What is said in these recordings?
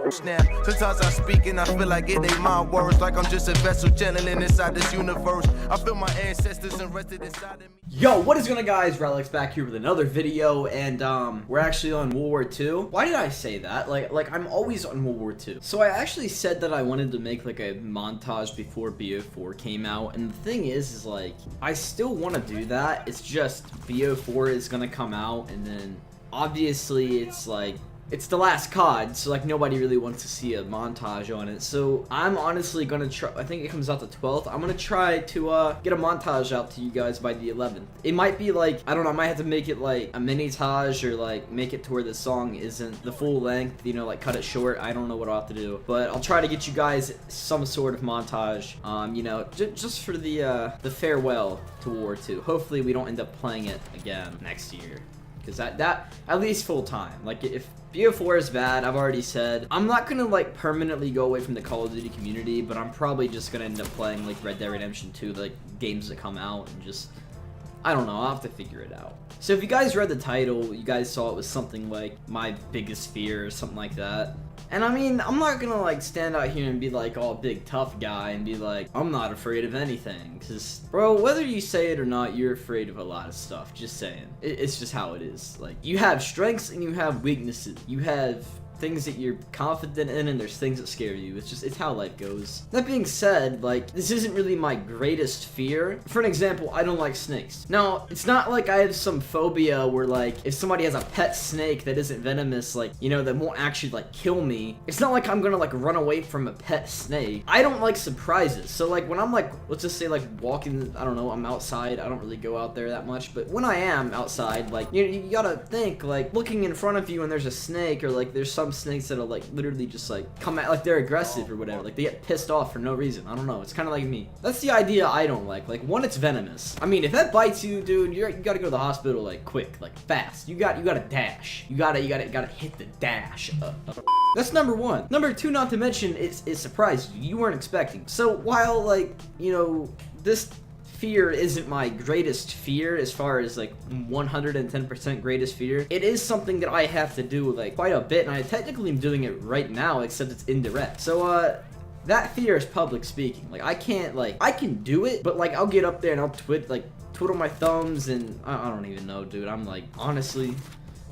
Now, sometimes I speak and I feel like it ain't my words, like I'm just a vessel channeling inside this universe. I feel my ancestors invested inside of me. Yo, what is going on, guys? Rilex back here with another video, and we're actually on World War II. Why did I say that? Like I'm always on World War II. So I actually said that I wanted to make like a montage before BO4 came out, and the thing is like I still want to do that. It's just BO4 is gonna come out, and then obviously it's like it's the last COD, so like nobody really wants to see a montage on it. So I'm honestly gonna try. I think it comes out the 12th. I'm gonna try to get a montage out to you guys by the 11th. It might be like, I don't know, I might have to make it like a mini-tage, or like make it to where the song isn't the full length, you know, like cut it short. I don't know what I'll have to do, but I'll try to get you guys some sort of montage, you know, just for the farewell to War II. Hopefully we don't end up playing it again next year, because that at least full time. Like if BO4 is bad, I've already said I'm not gonna like permanently go away from the Call of Duty community, but I'm probably just gonna end up playing like Red Dead Redemption 2, like games that come out, and just, I don't know, I'll have to figure it out. So if you guys read the title, you guys saw it was something like my biggest fear or something like that. And I mean, I'm not gonna like stand out here and be like all big tough guy and be like, I'm not afraid of anything. Cause bro, whether you say it or not, you're afraid of a lot of stuff. Just saying. It's just how it is. Like, you have strengths and you have weaknesses. You have things that you're confident in, and there's things that scare you. It's how life goes. That being said, like, this isn't really my greatest fear. For an example, I don't like snakes. Now, it's not like I have some phobia where like if somebody has a pet snake that isn't venomous, like, you know, that won't actually like kill me, it's not like I'm gonna like run away from a pet snake. I don't like surprises. So like when I'm like, let's just say like walking, I don't know, I'm outside, I don't really go out there that much, but when I am outside, like, you gotta think, like, looking in front of you and there's a snake, or like there's some snakes that'll like literally just like come at, like they're aggressive or whatever, like they get pissed off for no reason. I don't know, it's kind of like me. That's the idea I don't like. Like, one, it's venomous. I mean, if that bites you, dude, you gotta go to the hospital like quick, like fast. You gotta dash. You gotta hit the dash. That's number one. Number two, not to mention, it surprised you. You weren't expecting. So while like, you know, this fear isn't my greatest fear as far as like 110% greatest fear, it is something that I have to do like quite a bit, and I technically am doing it right now, except it's indirect. So that fear is public speaking. Like, I can't, like, I can do it, but like I'll get up there and I'll twiddle my thumbs, and I don't even know, dude. I'm like, honestly,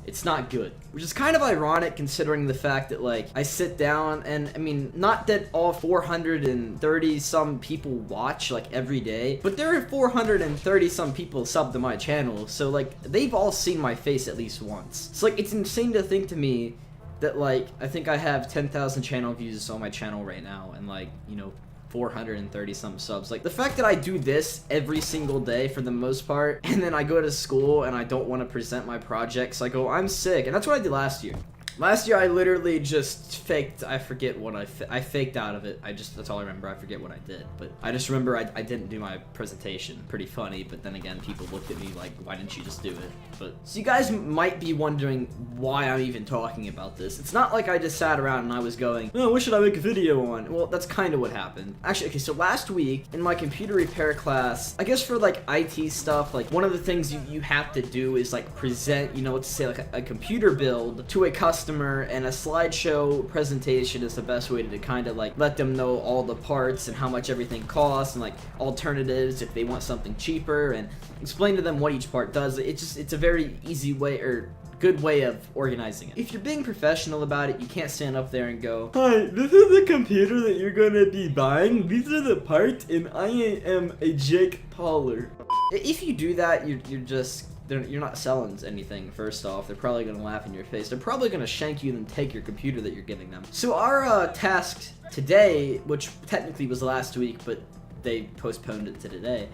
it's not good. Which is kind of ironic considering the fact that like I sit down and, I mean, not that all 430 some people watch like every day, but there are 430 some people sub to my channel, so like they've all seen my face at least once. So like it's insane to think to me that like I think I have 10,000 channel views on my channel right now, and like, you know, 430 some subs. Like, the fact that I do this every single day for the most part, and then I go to school and I don't want to present my projects, I go, I'm sick. And that's what I did last year. Last year, I literally just faked, I forget what I faked out of it. That's all I remember. I forget what I did. But I just remember I didn't do my presentation. Pretty funny, but then again, people looked at me like, why didn't you just do it? But, so you guys might be wondering why I'm even talking about this. It's not like I just sat around and I was going, oh, what should I make a video on? Well, that's kind of what happened. Actually, okay, so last week, in my computer repair class, I guess for like IT stuff, like one of the things you have to do is like present, you know, let's say like a computer build to a customer, and a slideshow presentation is the best way to kind of like let them know all the parts and how much everything costs, and like alternatives if they want something cheaper, and explain to them what each part does. It's a very easy way, or good way of organizing it. If you're being professional about it, you can't stand up there and go, hi, this is the computer that you're gonna be buying, these are the parts, and I am a Jake Pauler. If you do that, you're not selling anything. First off, they're probably gonna laugh in your face. They're probably gonna shank you and take your computer that you're giving them. So our task today, which technically was last week, but they postponed it to today,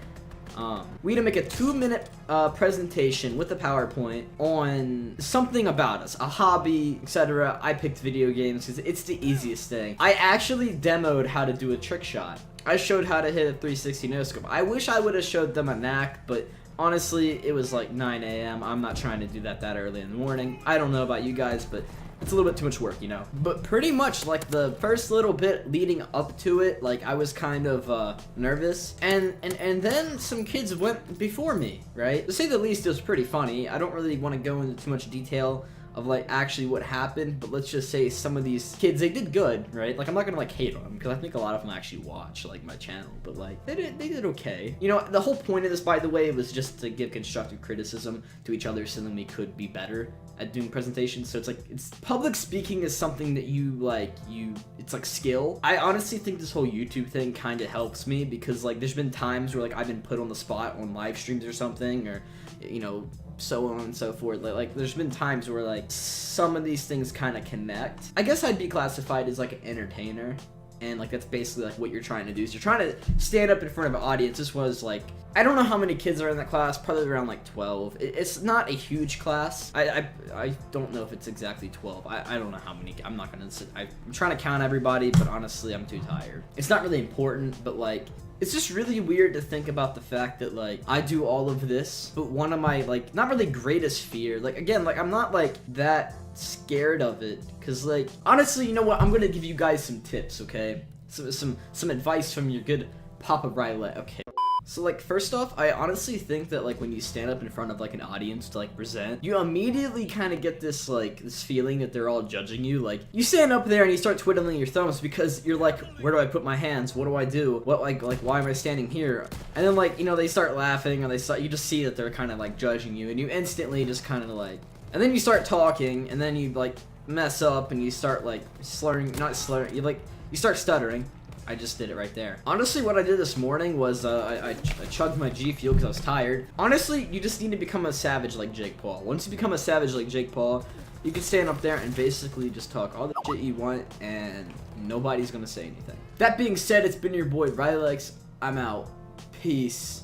we had to make a 2-minute presentation with a PowerPoint on something about us, a hobby, etc. I picked video games because it's the easiest thing. I actually demoed how to do a trick shot. I showed how to hit a 360 no-scope. I wish I would have showed them a knack, but honestly, it was like 9 a.m. I'm not trying to do that early in the morning. I don't know about you guys, but it's a little bit too much work, you know. But pretty much, like, the first little bit leading up to it, like, I was kind of nervous. And then some kids went before me, right? To say the least, it was pretty funny. I don't really want to go into too much detail of like actually what happened, but let's just say some of these kids, they did good, right? Like I'm not gonna like hate on them because I think a lot of them actually watch like my channel, but like they did okay. You know, the whole point of this, by the way, was just to give constructive criticism to each other so then we could be better at doing presentations. So it's like, it's public speaking is something that it's like skill. I honestly think this whole YouTube thing kind of helps me because like there's been times where like I've been put on the spot on live streams or something, or you know, so on and so forth. Like there's been times where like some of these things kind of connect. I guess I'd be classified as like an entertainer, and like that's basically like what you're trying to do. So you're trying to stand up in front of an audience. This was like, I don't know how many kids are in that class, probably around like 12. It's not a huge class. I don't know if it's exactly 12. I don't know how many. I'm not gonna sit. I'm trying to count everybody, but honestly I'm too tired. It's not really important, but like it's just really weird to think about the fact that like I do all of this, but one of my like not really greatest fear, like again, like I'm not like that scared of it, because like honestly, you know what, I'm gonna give you guys some tips, okay? Some advice from your good Papa Rilex. Okay, so like first off, I honestly think that like when you stand up in front of like an audience to like present, you immediately kind of get this like this feeling that they're all judging you. Like you stand up there and you start twiddling your thumbs because you're like, where do I put my hands? What do I do? What like why am I standing here? And then like, you know, they start laughing, or you just see that they're kind of like judging you, and you instantly just kind of like, and then you start talking, and then you like mess up and you start like you start stuttering. I just did it right there. Honestly, what I did this morning was I chugged my G Fuel because I was tired. Honestly, you just need to become a savage like Jake Paul. Once you become a savage like Jake Paul, you can stand up there and basically just talk all the shit you want and nobody's gonna say anything. That being said, it's been your boy Rilex. I'm out. Peace.